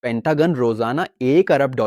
Pentagon روزانہ $1 ارب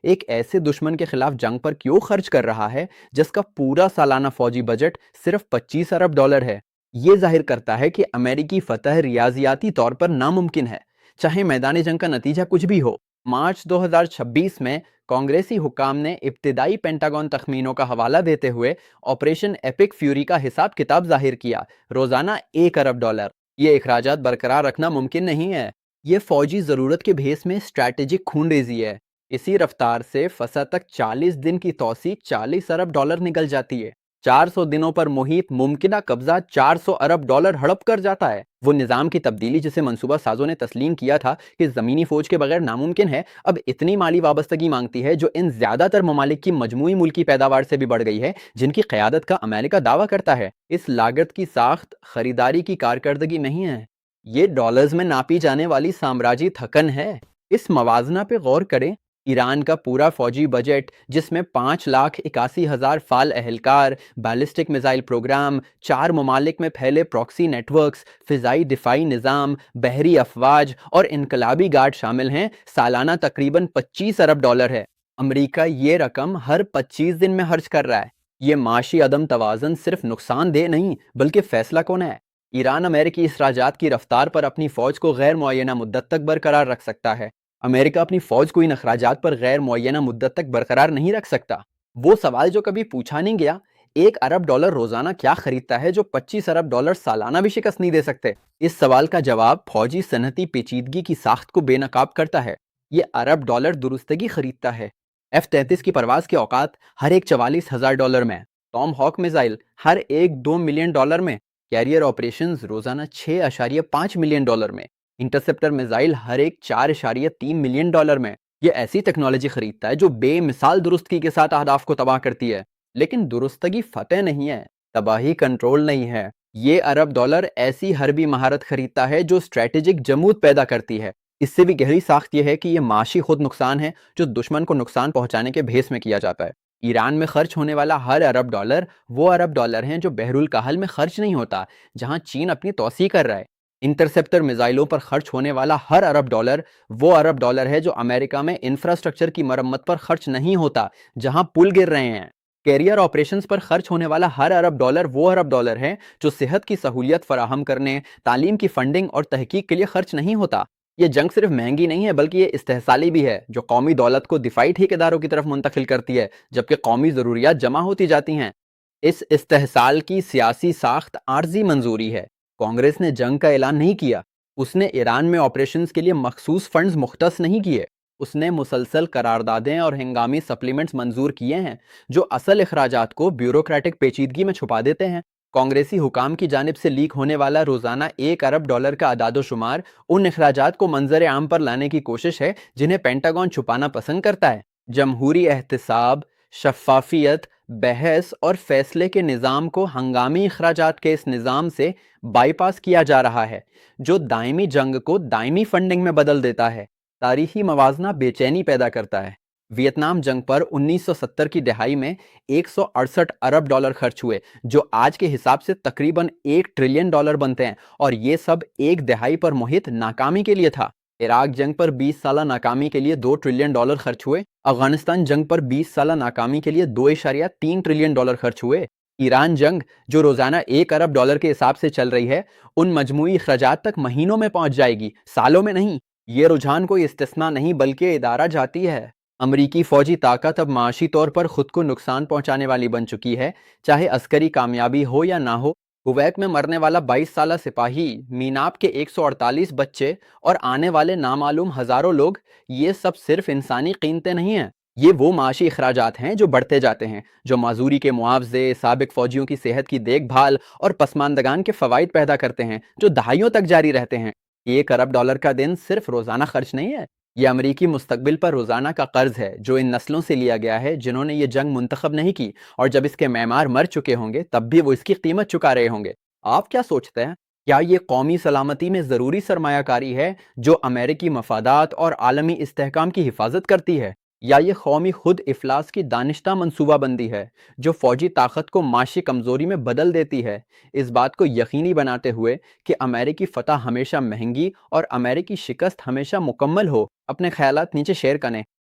ایک ایسے دشمن کے خلاف جنگ پر کیوں خرچ کر رہا ہے جس کا پورا سالانہ فوجی بجٹ صرف $25 ارب ہے؟ یہ ظاہر کرتا ہے کہ امریکی فتح ریاضیاتی طور پر ناممکن ہے، چاہے میدان جنگ کا نتیجہ کچھ بھی ہو۔ مارچ 2026 میں کانگریسی حکام نے ابتدائی پینٹاگن تخمینوں کا حوالہ دیتے ہوئے آپریشن ایپک فیوری کا حساب کتاب ظاہر کیا، روزانہ $1 ارب۔ یہ اخراجات برقرار رکھنا ممکن نہیں ہے۔ یہ فوجی ضرورت کے بھیس میں اسٹریٹجک خون ریزی ہے۔ اسی رفتار سے فسا تک 40 دن کی توسیع $40 ارب نکل جاتی ہے۔ 400 دنوں پر محیط ممکنہ قبضہ $400 ارب ہڑپ کر جاتا ہے۔ وہ نظام کی تبدیلی جسے منصوبہ سازوں نے تسلیم کیا تھا کہ زمینی فوج کے بغیر ناممکن ہے، اب اتنی مالی وابستگی مانگتی ہے جو ان زیادہ تر ممالک کی مجموعی ملکی پیداوار سے بھی بڑھ گئی ہے جن کی قیادت کا امریکہ دعویٰ کرتا ہے۔ اس لاگت کی ساخت خریداری کی کارکردگی نہیں ہے، یہ ڈالرز میں ناپی جانے والی سامراجی تھکن ہے۔ اس موازنہ پہ غور کریں۔ ایران کا پورا فوجی بجٹ، جس میں 5,81,000 فعال اہلکار، بیلسٹک میزائل پروگرام، 4 ممالک میں پھیلے پراکسی نیٹ ورکس، فضائی دفاعی نظام، بحری افواج اور انقلابی گارڈ شامل ہیں، سالانہ تقریباً $25 ارب ہے۔ امریکہ یہ رقم ہر 25 دن میں خرچ کر رہا ہے۔ یہ معاشی عدم توازن صرف نقصان دہ نہیں بلکہ فیصلہ کن ہے۔ ایران امریکی اخراجات کی رفتار پر اپنی فوج کو غیر معینہ مدت تک برقرار رکھ سکتا ہے۔ امریکہ اپنی فوج کو ان اخراجات پر غیر معینہ مدت تک برقرار نہیں رکھ سکتا۔ وہ سوال جو کبھی پوچھا نہیں گیا، $1 ارب روزانہ کیا خریدتا ہے جو $25 ارب سالانہ بھی شکست نہیں دے سکتے؟ اس سوال کا جواب فوجی صنعتی پیچیدگی کی ساخت کو بے نقاب کرتا ہے۔ یہ $1 ارب درستگی خریدتا ہے۔ F-33 کی پرواز کے اوقات ہر ایک $44,000 میں، ٹام ہاک میزائل ہر ایک $2 ملین میں، کیریئر آپریشنز روزانہ $6.5 ملین میں، انٹرسپٹر میزائل ہر ایک $4.3 ملین میں۔ یہ ایسی ٹیکنالوجی خریدتا ہے جو بے مثال درستگی کے ساتھ اہداف کو تباہ کرتی ہے، لیکن درستگی فتح نہیں ہے، تباہی کنٹرول نہیں ہے۔ یہ $1 ارب ایسی حربی مہارت خریدتا ہے جو اسٹریٹجک جمود پیدا کرتی ہے۔ اس سے بھی گہری ساخت یہ ہے کہ یہ معاشی خود نقصان ہے جو دشمن کو نقصان پہنچانے کے بھیس میں کیا جاتا ہے۔ ایران میں خرچ ہونے والا ہر $1 وہ $1 ہیں جو بحر الکاہل میں خرچ نہیں ہوتا، جہاں چین اپنی توسیع کر رہا ہے۔ انٹرسپٹر میزائلوں پر خرچ ہونے والا ہر $1 وہ $1 ہے جو امریکہ میں انفراسٹرکچر کی مرمت پر خرچ نہیں ہوتا، جہاں پل گر رہے ہیں۔ کیریئر آپریشنز پر خرچ ہونے والا ہر $1 وہ $1 ہے جو صحت کی سہولیت فراہم کرنے، تعلیم کی فنڈنگ اور تحقیق کے لیے خرچ نہیں ہوتا۔ یہ جنگ صرف مہنگی نہیں ہے بلکہ یہ استحصالی بھی ہے، جو قومی دولت کو دفاعی ٹھیکیداروں کی طرف منتقل کرتی ہے جبکہ قومی ضروریات جمع ہوتی جاتی ہیں۔ اس استحصال کی سیاسی ساخت عارضی منظوری ہے۔ کانگریس نے جنگ کا اعلان نہیں کیا، اس نے ایران میں آپریشنز کے لیے مخصوص فنڈز مختص نہیں کیے، اس نے مسلسل قراردادیں اور ہنگامی سپلیمنٹس منظور کیے ہیں جو اصل اخراجات کو بیوروکریٹک پیچیدگی میں چھپا دیتے ہیں۔ کانگریسی حکام کی جانب سے لیک ہونے والا روزانہ $1 ارب کا اعداد و شمار ان اخراجات کو منظر عام پر لانے کی کوشش ہے جنہیں پینٹاگن چھپانا پسند کرتا ہے۔ جمہوری احتساب، شفافیت، بحث اور فیصلے کے نظام کو ہنگامی اخراجات کے اس نظام سے بائی پاس کیا جا رہا ہے جو دائمی جنگ کو دائمی فنڈنگ میں بدل دیتا ہے۔ تاریخی موازنہ بے چینی پیدا کرتا ہے۔ ویتنام جنگ پر 1970 کی دہائی میں $168 ارب خرچ ہوئے جو آج کے حساب سے تقریباً $1 ٹریلین بنتے ہیں، اور یہ سب ایک دہائی پر محیط ناکامی کے لیے تھا۔ عراق جنگ پر 20 سالہ ناکامی کے لیے $2 ٹریلین خرچ ہوئے، افغانستان جنگ پر 20 سالہ ناکامی کے لیے $2.3 ٹریلین خرچ ہوئے۔ ایران جنگ جو روزانہ $1 ارب کے حساب سے چل رہی ہے، ان مجموعی اخراجات تک مہینوں میں پہنچ جائے گی، سالوں میں نہیں۔ یہ رجحان کوئی استثناء نہیں بلکہ ادارہ جاتی ہے۔ امریکی فوجی طاقت اب معاشی طور پر خود کو نقصان پہنچانے والی بن چکی ہے، چاہے عسکری کامیابی ہو یا نہ ہو۔ کویت میں مرنے والا 22 سالہ سپاہی، میناپ کے 148 بچے اور آنے والے نامعلوم ہزاروں لوگ، یہ سب صرف انسانی قیمتیں نہیں ہیں، یہ وہ معاشی اخراجات ہیں جو بڑھتے جاتے ہیں، جو معذوری کے معاوضے، سابق فوجیوں کی صحت کی دیکھ بھال اور پسماندگان کے فوائد پیدا کرتے ہیں جو دہائیوں تک جاری رہتے ہیں۔ $1 ارب کا دن صرف روزانہ خرچ نہیں ہے، یہ امریکی مستقبل پر روزانہ کا قرض ہے جو ان نسلوں سے لیا گیا ہے جنہوں نے یہ جنگ منتخب نہیں کی، اور جب اس کے معمار مر چکے ہوں گے تب بھی وہ اس کی قیمت چکا رہے ہوں گے۔ آپ کیا سوچتے ہیں؟ کیا یہ قومی سلامتی میں ضروری سرمایہ کاری ہے جو امریکی مفادات اور عالمی استحکام کی حفاظت کرتی ہے، یا یہ قومی خود افلاس کی دانشتہ منصوبہ بندی ہے جو فوجی طاقت کو معاشی کمزوری میں بدل دیتی ہے، اس بات کو یقینی بناتے ہوئے کہ امریکی فتح ہمیشہ مہنگی اور امریکی شکست ہمیشہ مکمل ہو؟ اپنے خیالات نیچے شیئر کریں۔